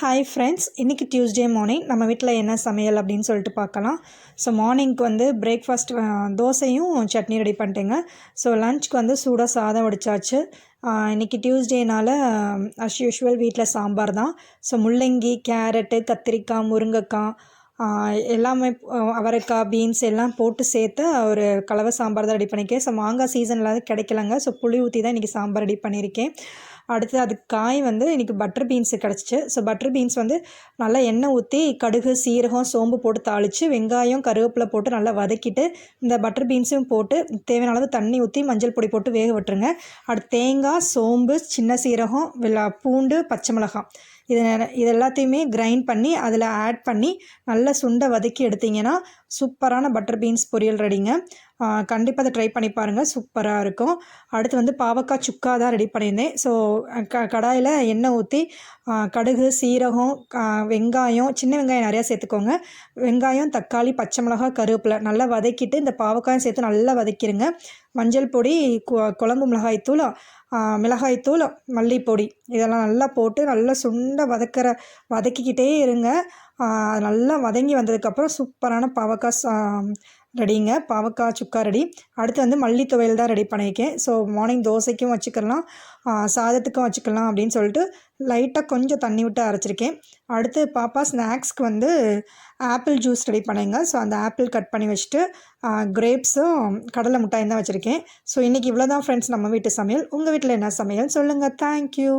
Hi friends, இன்றைக்கி Tuesday morning நம்ம வீட்டில் என்ன சமையல் அப்படின்னு சொல்லிட்டு பார்க்கலாம். ஸோ மார்னிங்க்கு வந்து பிரேக்ஃபாஸ்ட் தோசையும் சட்னி ரெடி பண்ணிட்டேங்க. ஸோ லன்ச்சுக்கு வந்து சூடாக சாதம் வடிச்சாச்சு. இன்றைக்கி டியூஸ்டேனால் அஸ் யூஷுவல் வீட்டில் சாம்பார் தான். ஸோ முள்ளங்கி, கேரட்டு, கத்திரிக்காய், முருங்கைக்காய் எல்லாமே அவரைக்காய், பீன்ஸ் எல்லாம் போட்டு சேர்த்து ஒரு கலவை சாம்பார் தான் ரெடி பண்ணியிருக்கேன். ஸோ மாங்காய் சீசனில் கிடைக்கலங்க. ஸோ புளி ஊற்றி தான் இன்றைக்கி சாம்பார் ரெடி பண்ணியிருக்கேன். அடுத்து அதுக்கு காய் வந்து இன்றைக்கி பட்டர் பீன்ஸு கிடச்சிச்சு. ஸோ பட்டர் பீன்ஸ் வந்து நல்லா எண்ணெய் ஊற்றி கடுகு, சீரகம், சோம்பு போட்டு தாளித்து வெங்காயம், கருவேப்பிலை போட்டு நல்லா வதக்கிட்டு இந்த பட்டர் பீன்ஸும் போட்டு தேவையான அளவு தண்ணி ஊற்றி மஞ்சள் பொடி போட்டு வேக விட்டுருங்க. அடுத்து தேங்காய், சோம்பு, சின்ன சீரகம், பூண்டு, பச்சை மிளகாய் இது எல்லாத்தையுமே கிரைண்ட் பண்ணி அதில் ஆட் பண்ணி நல்லா சுண்டை வதக்கி எடுத்திங்கன்னா சூப்பரான பட்டர் பீன்ஸ் பொரியல் ரெடிங்க. கண்டிப்பாக அதை ட்ரை பண்ணி பாருங்கள், சூப்பராக இருக்கும். அடுத்து வந்து பாவக்காய் சுக்கா தான் ரெடி பண்ணியிருந்தேன். ஸோ கடாயில் எண்ணெய் ஊற்றி கடுகு, சீரகம், வெங்காயம், சின்ன வெங்காயம் நிறையா சேர்த்துக்கோங்க. வெங்காயம், தக்காளி, பச்சை மிளகாய், கருவேப்பிலை நல்லா வதக்கிட்டு இந்த பாவக்காயும் சேர்த்து நல்லா வதக்கிடுங்க. மஞ்சள் பொடி, குழம்பு மிளகாய்த்தூள், மிளகாய்த்தூள், மல்லிப்பொடி இதெல்லாம் நல்லா போட்டு நல்லா சுண்டை வதக்கிக்கிட்டே இருங்க. நல்லா வதங்கி வந்ததுக்கப்புறம் சூப்பரான பாவக்காய் ரெடிங்க. பாவக்காய் சுக்கா ரெடி. அடுத்து வந்து மல்லி துவையல் தான் ரெடி பண்ணியிருக்கேன். ஸோ மார்னிங் தோசைக்கும் வச்சுக்கலாம், சாதத்துக்கும் வச்சுக்கலாம் அப்படின்னு சொல்லிட்டு லைட்டாக கொஞ்சம் தண்ணி விட்டு அரைச்சிருக்கேன். அடுத்து பாப்பா ஸ்நாக்ஸ்க்கு வந்து ஆப்பிள் ஜூஸ் ரெடி பண்ணிங்க. ஸோ அந்த ஆப்பிள் கட் பண்ணி வச்சுட்டு கிரேப்ஸும் கடலை மிட்டாயும் தான் வச்சுருக்கேன். ஸோ இன்றைக்கி இவ்வளோ தான் ஃப்ரெண்ட்ஸ் நம்ம வீட்டு சமையல். உங்கள் வீட்டில் என்ன சமையல் சொல்லுங்கள். தேங்க்யூ.